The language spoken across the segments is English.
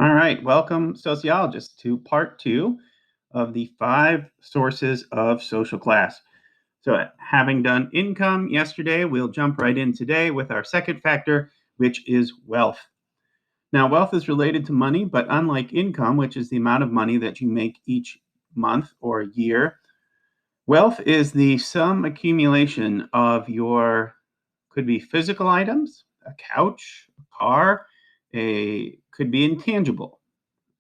All right, welcome, sociologists, to part two of the 5 sources of social class. So, having done income yesterday, we'll jump right in today with our second factor, which is wealth. Now, wealth is related to money, but unlike income, which is the amount of money that you make each month or year, wealth is the sum accumulation of your, could be physical items, a couch, a car, could be intangible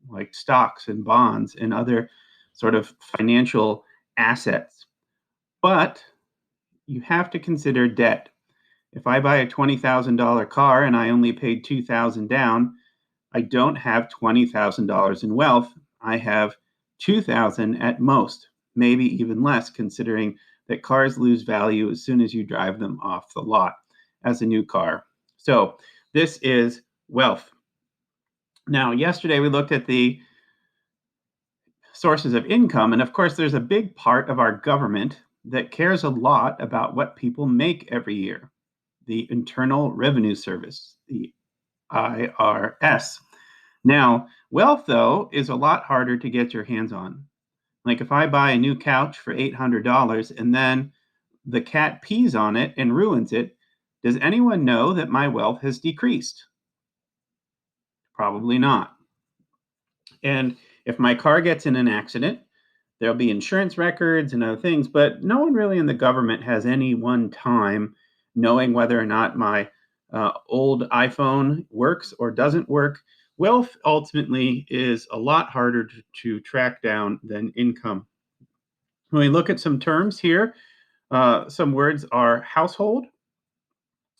like stocks and bonds and other sort of financial assets. But you have to consider debt. If I buy a $20,000 car and I only paid 2,000 down, I don't have $20,000 in wealth. I have 2,000 at most, maybe even less, considering that cars lose value as soon as you drive them off the lot as a new car. So this is wealth. Now, yesterday we looked at the sources of income. And of course, there's a big part of our government that cares a lot about what people make every year, the Internal Revenue Service, the IRS. Now, wealth, though, is a lot harder to get your hands on. Like if I buy a new couch for $800 and then the cat pees on it and ruins it, does anyone know that my wealth has decreased? Probably not. And if my car gets in an accident, there'll be insurance records and other things, but no one really in the government has any one time knowing whether or not my old iPhone works or doesn't work. Wealth ultimately is a lot harder to track down than income. When we look at some terms here, some words are household.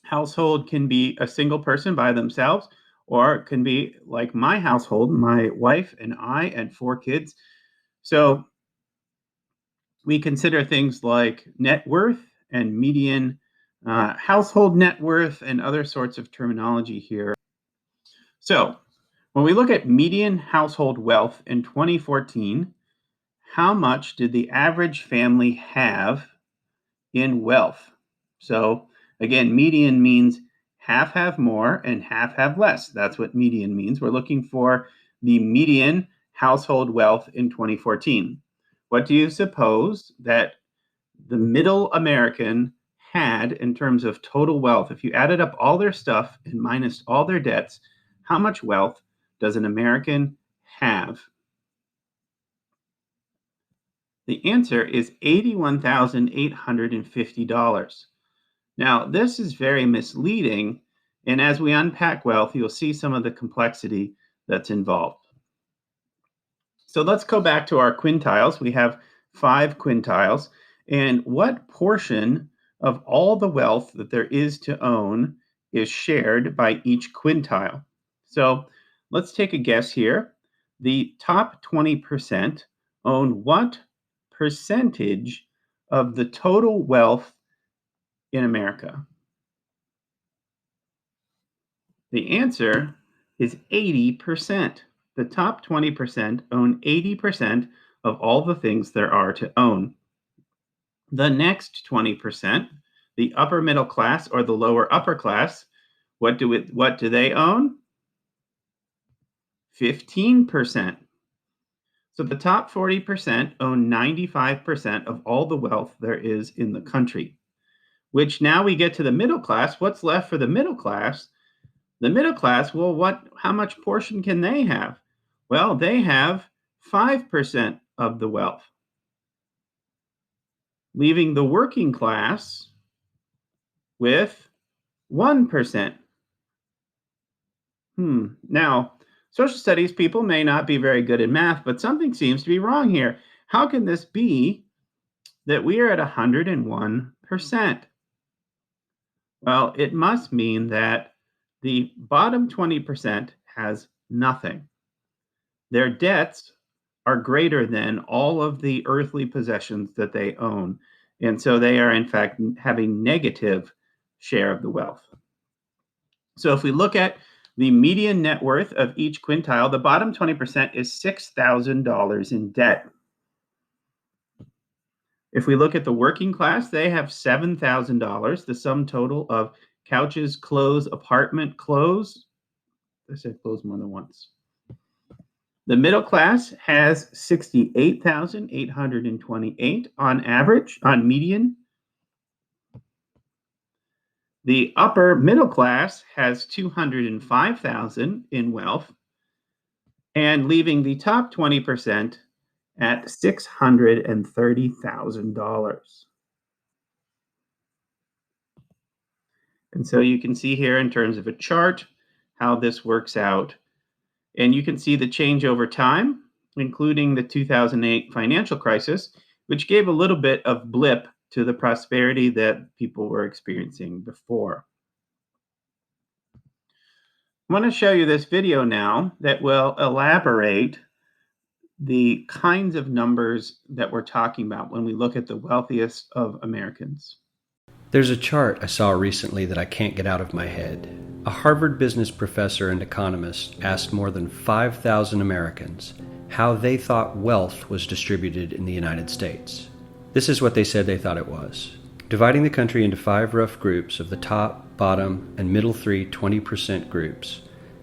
Household can be a single person by themselves, or it can be like my household, my wife and I and 4 kids. So we consider things like net worth and median household net worth and other sorts of terminology here. So when we look at median household wealth in 2014, how much did the average family have in wealth? So again, median means half have more and half have less. That's what median means. We're looking for the median household wealth in 2014. What do you suppose that the middle American had in terms of total wealth? If you added up all their stuff and minus all their debts, how much wealth does an American have? The answer is $81,850. Now, this is very misleading, and as we unpack wealth, you'll see some of the complexity that's involved. So let's go back to our quintiles. We have 5 quintiles, and what portion of all the wealth that there is to own is shared by each quintile? So let's take a guess here. The top 20% own what percentage of the total wealth in America? The answer is 80%. The top 20% own 80% of all the things there are to own. The next 20%, the upper middle class or the lower upper class, what do they own? 15%. So the top 40% own 95% of all the wealth there is in the country. Which now we get to the middle class. What's left for the middle class? The middle class, well, how much portion can they have? Well, they have 5% of the wealth, leaving the working class with 1%. Now, social studies people may not be very good at math, but something seems to be wrong here. How can this be that we are at 101%? Well, it must mean that the bottom 20% has nothing. Their debts are greater than all of the earthly possessions that they own. And so they are, in fact, having negative share of the wealth. So if we look at the median net worth of each quintile, the bottom 20% is $6,000 in debt. If we look at the working class, they have $7,000, the sum total of couches, clothes, apartment clothes. I said clothes more than once. The middle class has 68,828 on average, on median. The upper middle class has 205,000 in wealth, and leaving the top 20% at $630,000. And so you can see here in terms of a chart how this works out. And you can see the change over time, including the 2008 financial crisis, which gave a little bit of blip to the prosperity that people were experiencing before. I want to show you this video now that will elaborate the kinds of numbers that we're talking about when we look at the wealthiest of Americans. There's a chart I saw recently that I can't get out of my head. A Harvard business professor and economist asked more than 5,000 Americans how they thought wealth was distributed in the United States. This is what they said they thought it was. Dividing the country into 5 rough groups of the top, bottom, and middle 3 20% groups,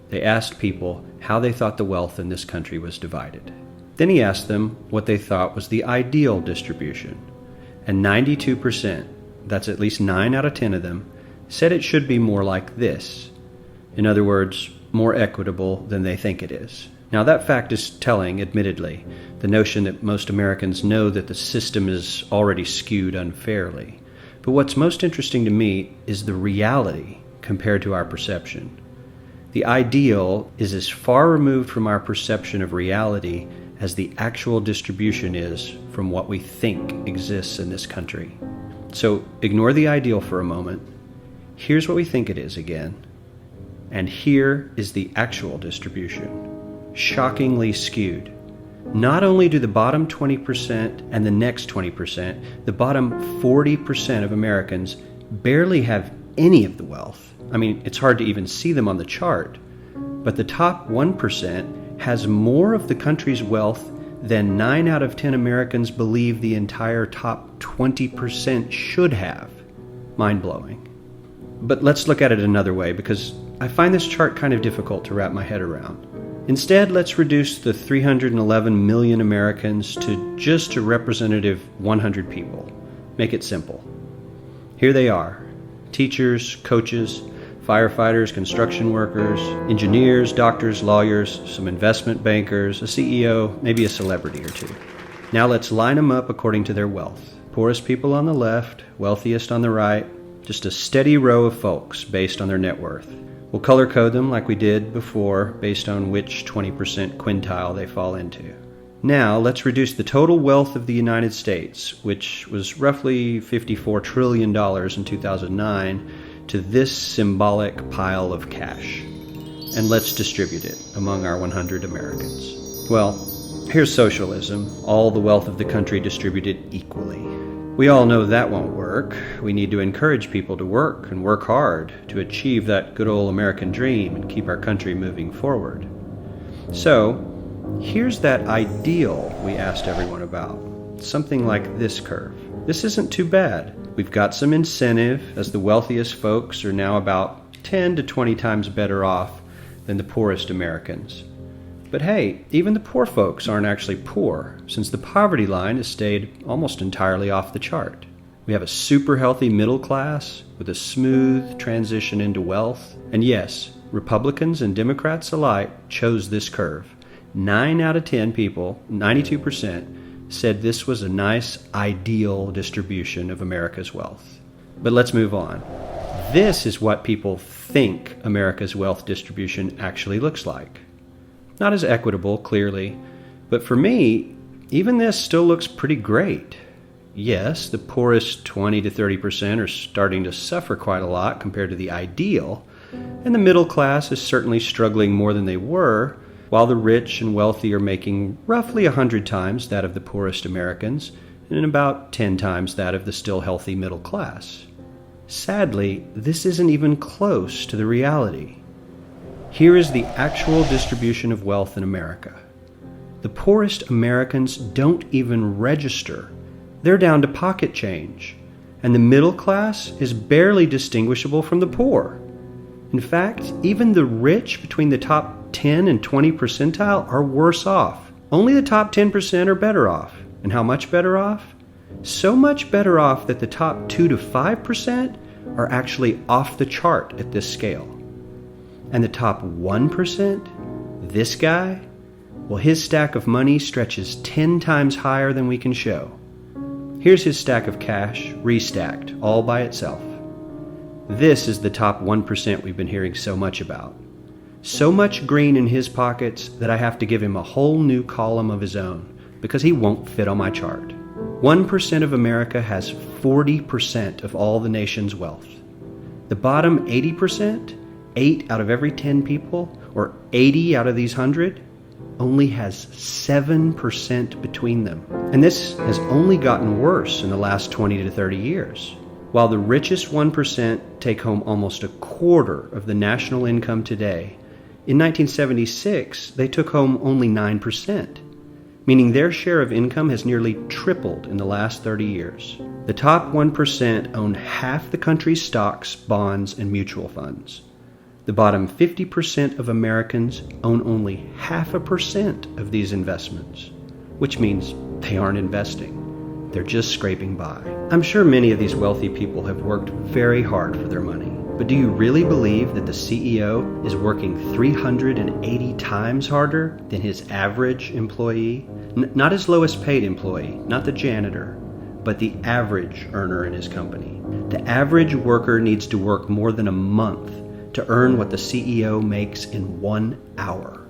they asked people how they thought the wealth in this country was divided. Then he asked them what they thought was the ideal distribution, and 92%, that's at least 9 out of 10 of them, said it should be more like this. In other words, more equitable than they think it is. Now that fact is telling, admittedly, the notion that most Americans know that the system is already skewed unfairly. But what's most interesting to me is the reality compared to our perception. The ideal is as far removed from our perception of reality as the actual distribution is from what we think exists in this country. So ignore the ideal for a moment. Here's what we think it is again. And here is the actual distribution. Shockingly skewed. Not only do the bottom 20% and the next 20%, the bottom 40% of Americans barely have any of the wealth. I mean, it's hard to even see them on the chart. But the top 1% has more of the country's wealth than 9 out of 10 Americans believe the entire top 20% should have. Mind-blowing. But let's look at it another way, because I find this chart kind of difficult to wrap my head around. Instead, let's reduce the 311 million Americans to just a representative 100 people. Make it simple. Here they are: teachers, coaches, firefighters, construction workers, engineers, doctors, lawyers, some investment bankers, a CEO, maybe a celebrity or two. Now let's line them up according to their wealth. Poorest people on the left, wealthiest on the right, just a steady row of folks based on their net worth. We'll color code them like we did before based on which 20% quintile they fall into. Now let's reduce the total wealth of the United States, which was roughly $54 trillion in 2009, to this symbolic pile of cash. And let's distribute it among our 100 Americans. Well, here's socialism, all the wealth of the country distributed equally. We all know that won't work. We need to encourage people to work and work hard to achieve that good old American dream and keep our country moving forward. So, here's that ideal we asked everyone about. Something like this curve. This isn't too bad. We've got some incentive, as the wealthiest folks are now about 10 to 20 times better off than the poorest Americans. But hey, even the poor folks aren't actually poor, since the poverty line has stayed almost entirely off the chart. We have a super healthy middle class with a smooth transition into wealth. And yes, Republicans and Democrats alike chose this curve. 9 out of 10 people, 92%, said this was a nice, ideal distribution of America's wealth. But let's move on. This is what people think America's wealth distribution actually looks like. Not as equitable, clearly, but for me, even this still looks pretty great. Yes, the poorest 20 to 30% are starting to suffer quite a lot compared to the ideal, and the middle class is certainly struggling more than they were, while the rich and wealthy are making roughly 100 times that of the poorest Americans, and about 10 times that of the still healthy middle class. Sadly, this isn't even close to the reality. Here is the actual distribution of wealth in America. The poorest Americans don't even register. They're down to pocket change, and the middle class is barely distinguishable from the poor. In fact, even the rich between the top 10 and 20 percentile are worse off. Only the top 10% are better off. And how much better off? So much better off that the top 2 to 5% are actually off the chart at this scale. And the top 1%, this guy, well, his stack of money stretches 10 times higher than we can show. Here's his stack of cash, restacked, all by itself. This is the top 1% we've been hearing so much about. So much green in his pockets that I have to give him a whole new column of his own because he won't fit on my chart. 1% of America has 40% of all the nation's wealth. The bottom 80%, 8 out of every 10 people, or 80 out of these 100, only has 7% between them. And this has only gotten worse in the last 20 to 30 years. While the richest 1% take home almost a quarter of the national income today, in 1976 they took home only 9%, meaning their share of income has nearly tripled in the last 30 years. The top 1% own half the country's stocks, bonds, and mutual funds. The bottom 50% of Americans own only 0.5% of these investments, which means they aren't investing. They're just scraping by. I'm sure many of these wealthy people have worked very hard for their money, but do you really believe that the CEO is working 380 times harder than his average employee? Not his lowest paid employee, not the janitor, but the average earner in his company. The average worker needs to work more than a month to earn what the CEO makes in 1 hour.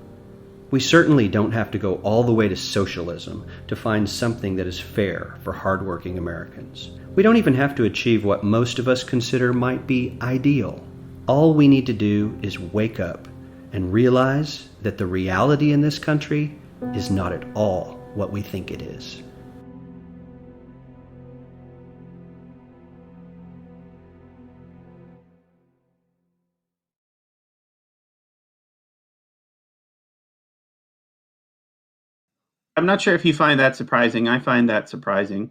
We certainly don't have to go all the way to socialism to find something that is fair for hardworking Americans. We don't even have to achieve what most of us consider might be ideal. All we need to do is wake up and realize that the reality in this country is not at all what we think it is. I'm not sure if you find that surprising. I find that surprising.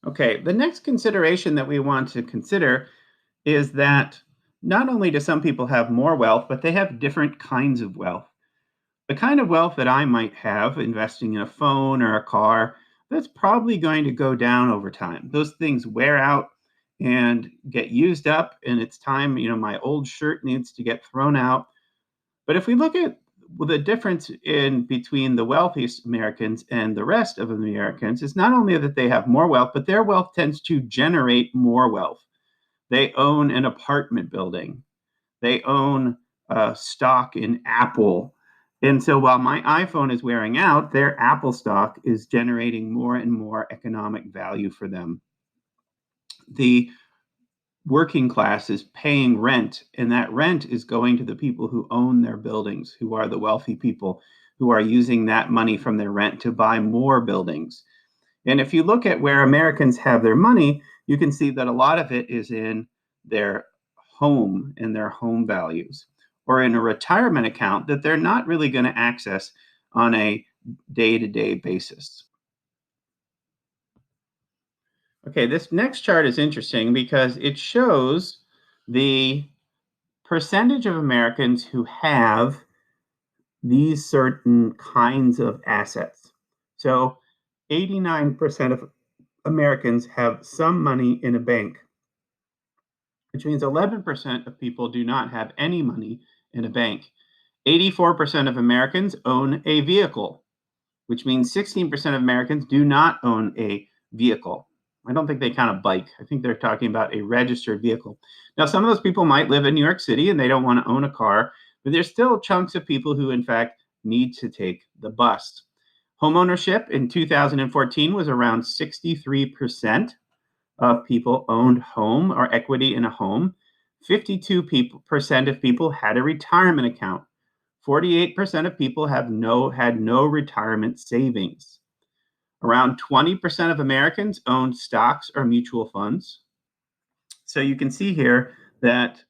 Okay, the next consideration that we want to consider is that not only do some people have more wealth, but they have different kinds of wealth. The kind of wealth that I might have investing in a phone or a car, that's probably going to go down over time. Those things wear out and get used up, and it's time, my old shirt needs to get thrown out. But if we look at the difference in between the wealthiest Americans and the rest of Americans, is not only that they have more wealth, but their wealth tends to generate more wealth. They own an apartment building. They own stock in Apple. And so while my iPhone is wearing out, their Apple stock is generating more and more economic value for them. The working class is paying rent, and that rent is going to the people who own their buildings, who are the wealthy people who are using that money from their rent to buy more buildings. And if you look at where Americans have their money, you can see that a lot of it is in their home and their home values, or in a retirement account that they're not really going to access on a day-to-day basis. Okay, this next chart is interesting because it shows the percentage of Americans who have these certain kinds of assets. So 89% of Americans have some money in a bank, which means 11% of people do not have any money in a bank. 84% of Americans own a vehicle, which means 16% of Americans do not own a vehicle. I don't think they count a bike. I think they're talking about a registered vehicle. Now, some of those people might live in New York City and they don't want to own a car, but there's still chunks of people who, in fact, need to take the bus. Homeownership in 2014 was around 63% of people owned home or equity in a home. 52% of people had a retirement account. 48% of people had no retirement savings. Around 20% of Americans owned stocks or mutual funds. So you can see here that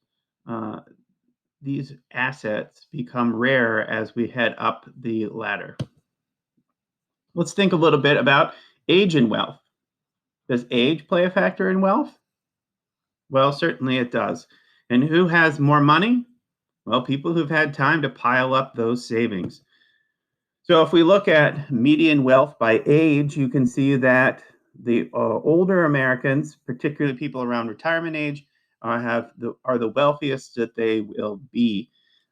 uh, these assets become rare as we head up the ladder. Let's think a little bit about age and wealth. Does age play a factor in wealth? Well, certainly it does. And who has more money? Well, people who've had time to pile up those savings. So if we look at median wealth by age, you can see that the older Americans, particularly people around retirement age, are the wealthiest that they will be,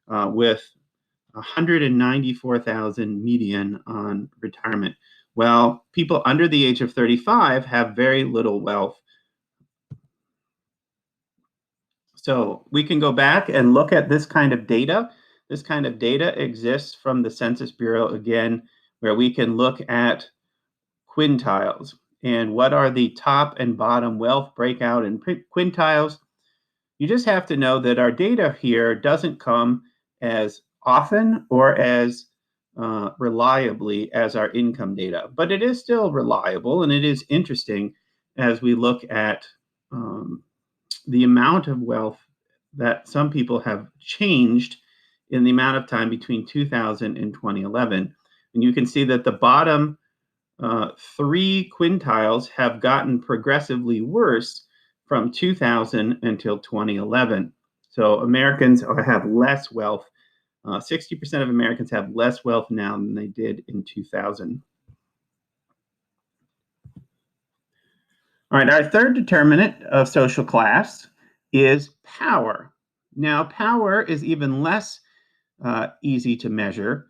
with 194,000 median on retirement. Well, people under the age of 35 have very little wealth. So we can go back and look at this kind of data. This kind of data exists from the Census Bureau again, where we can look at quintiles and what are the top and bottom wealth breakout in quintiles. You just have to know that our data here doesn't come as often or as reliably as our income data, but it is still reliable and it is interesting as we look at um, the amount of wealth that some people have changed in the amount of time between 2000 and 2011. And you can see that the bottom three quintiles have gotten progressively worse from 2000 until 2011. So Americans have less wealth. 60% of Americans have less wealth now than they did in 2000. All right, our third determinant of social class is power. Now, power is even less easy to measure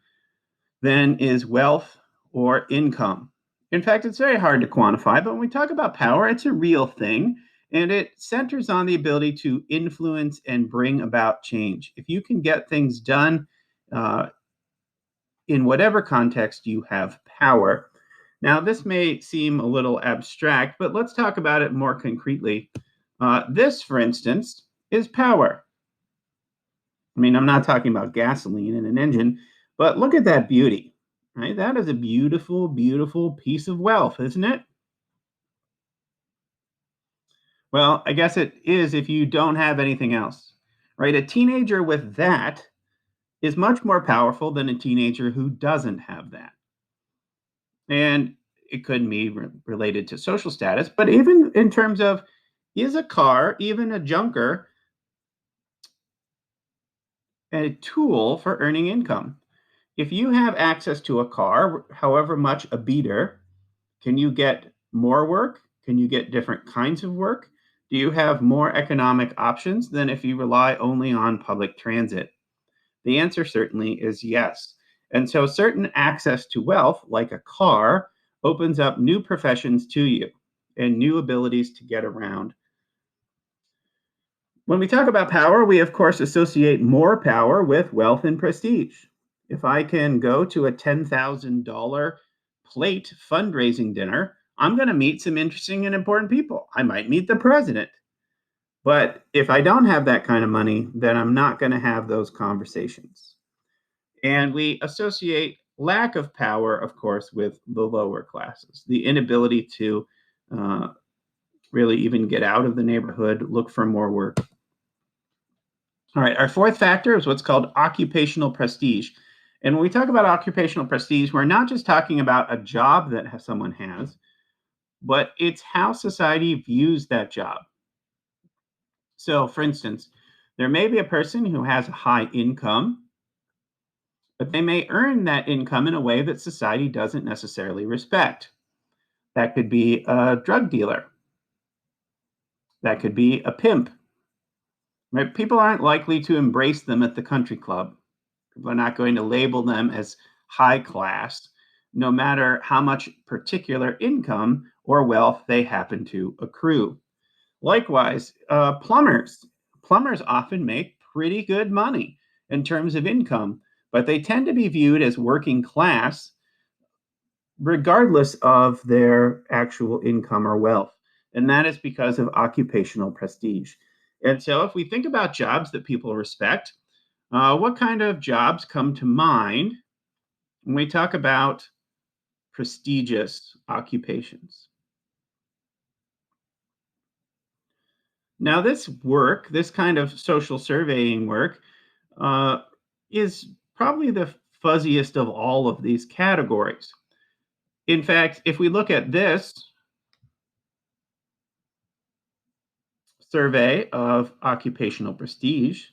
than is wealth or income. In fact, it's very hard to quantify, but when we talk about power, it's a real thing and it centers on the ability to influence and bring about change. If you can get things done uh, in whatever context, you have power. Now, this may seem a little abstract, but let's talk about it more concretely. This, for instance, is power. I mean, I'm not talking about gasoline in an engine, but look at that beauty, right? That is a beautiful, beautiful piece of wealth, isn't it? Well, I guess it is if you don't have anything else, right? A teenager with that is much more powerful than a teenager who doesn't have that. And it could be related to social status, but even in terms of is a car, even a junker, a tool for earning income? If you have access to a car, however much a beater, can you get more work? Can you get different kinds of work? Do you have more economic options than if you rely only on public transit? The answer certainly is yes. And so, certain access to wealth, like a car, opens up new professions to you and new abilities to get around. When we talk about power, we of course associate more power with wealth and prestige. If I can go to a $10,000 plate fundraising dinner, I'm going to meet some interesting and important people. I might meet the president. But if I don't have that kind of money, then I'm not going to have those conversations. And we associate lack of power, of course, with the lower classes, the inability to uh, really even get out of the neighborhood, look for more work. All right, our fourth factor is what's called occupational prestige. And when we talk about occupational prestige, we're not just talking about a job that someone has, but it's how society views that job. So, for instance, there may be a person who has a high income, but they may earn that income in a way that society doesn't necessarily respect. That could be a drug dealer, that could be a pimp. Right? People aren't likely to embrace them at the country club. People are not going to label them as high class, no matter how much particular income or wealth they happen to accrue. Likewise, plumbers. Plumbers often make pretty good money in terms of income, but they tend to be viewed as working class regardless of their actual income or wealth. And that is because of occupational prestige. And so, if we think about jobs that people respect, what kind of jobs come to mind when we talk about prestigious occupations? Now, this work, this kind of social surveying work, uh, is probably the fuzziest of all of these categories. In fact, if we look at this survey of occupational prestige,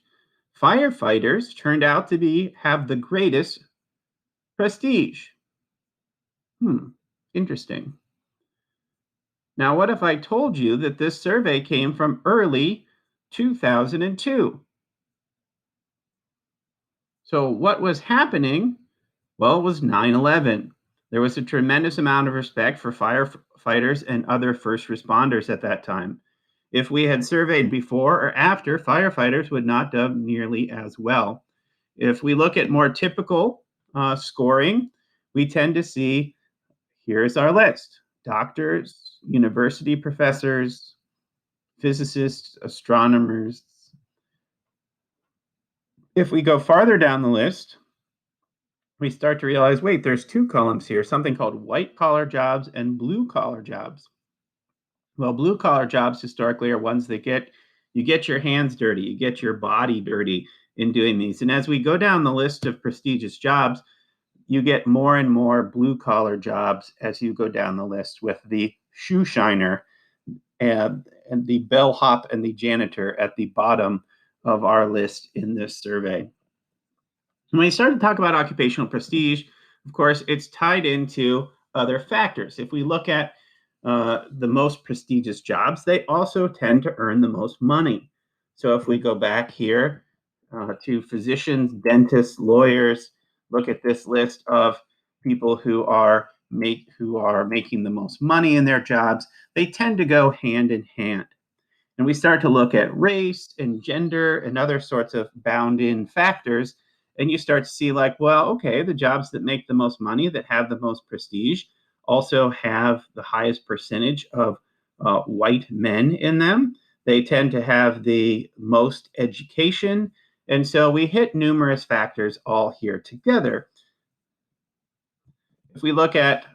Firefighters turned out to have the greatest prestige. Interesting. Now, what if I told you that this survey came from early 2002? So, what was happening? Well, it was 9/11. There was a tremendous amount of respect for firefighters and other first responders at that time. If we had surveyed before or after, firefighters would not have done nearly as well. If we look at more typical scoring, we tend to see here's our list: doctors, university professors, physicists, astronomers. If we go farther down the list, we start to realize wait, there's two columns here, something called white collar jobs and blue collar jobs. Well, blue collar jobs historically are ones that you get your hands dirty, you get your body dirty in doing these. And as we go down the list of prestigious jobs, you get more and more blue collar jobs as you go down the list, with the shoe shiner and the bellhop and the janitor at the bottom of our list in this survey. When we start to talk about occupational prestige, of course, it's tied into other factors. If we look at the most prestigious jobs, they also tend to earn the most money. So if we go back here to physicians, dentists, lawyers, look at this list of people who are making the most money in their jobs, they tend to go hand in hand. And we start to look at race and gender and other sorts of bound in factors. And you start to see, like, well, okay, the jobs that make the most money, that have the most prestige, also have the highest percentage of white men in them. They tend to have the most education. And so we hit numerous factors all here together. If we look at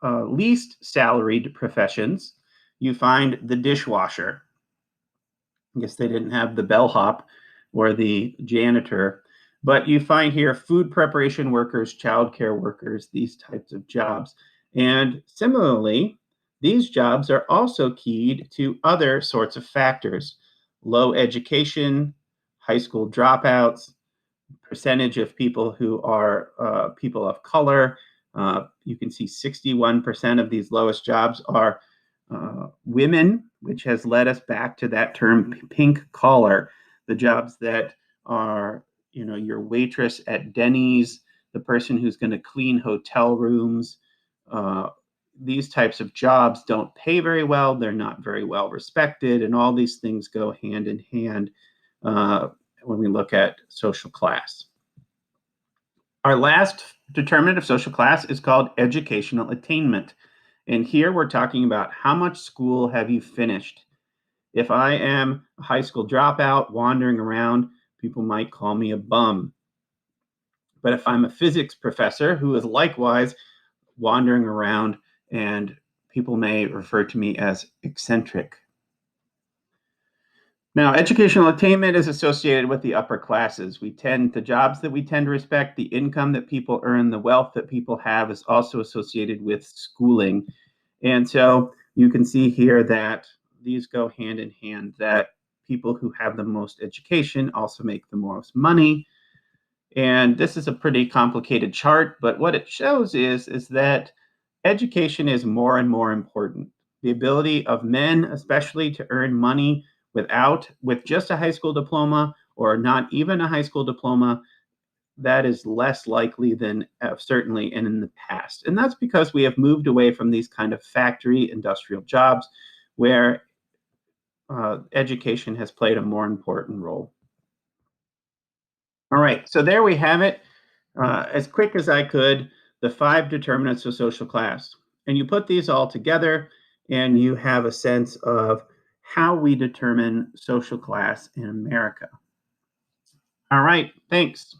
least salaried professions, you find the dishwasher. I guess they didn't have the bellhop or the janitor, but you find here food preparation workers, childcare workers, these types of jobs. And similarly, these jobs are also keyed to other sorts of factors: low education, high school dropouts, percentage of people who are people of color. You can see 61% of these lowest jobs are women, which has led us back to that term pink collar, the jobs that are, your waitress at Denny's, the person who's going to clean hotel rooms. Uh, these types of jobs don't pay very well. They're not very well respected. And all these things go hand in hand when we look at social class. Our last determinant of social class is called educational attainment. And here we're talking about how much school have you finished. If I am a high school dropout wandering around, people might call me a bum. But if I'm a physics professor who is likewise wandering around, and people may refer to me as eccentric. Now, educational attainment is associated with the upper classes. The jobs that we tend to respect, the income that people earn, the wealth that people have is also associated with schooling. And so you can see here that these go hand in hand, that people who have the most education also make the most money. And this is a pretty complicated chart, but what it shows is that education is more and more important. The ability of men, especially, to earn money with just a high school diploma or not even a high school diploma, that is less likely than certainly in the past. And that's because we have moved away from these kind of factory industrial jobs where education has played a more important role. All right, so there we have it. As quick as I could, the 5 determinants of social class. And you put these all together and you have a sense of how we determine social class in America. All right, thanks.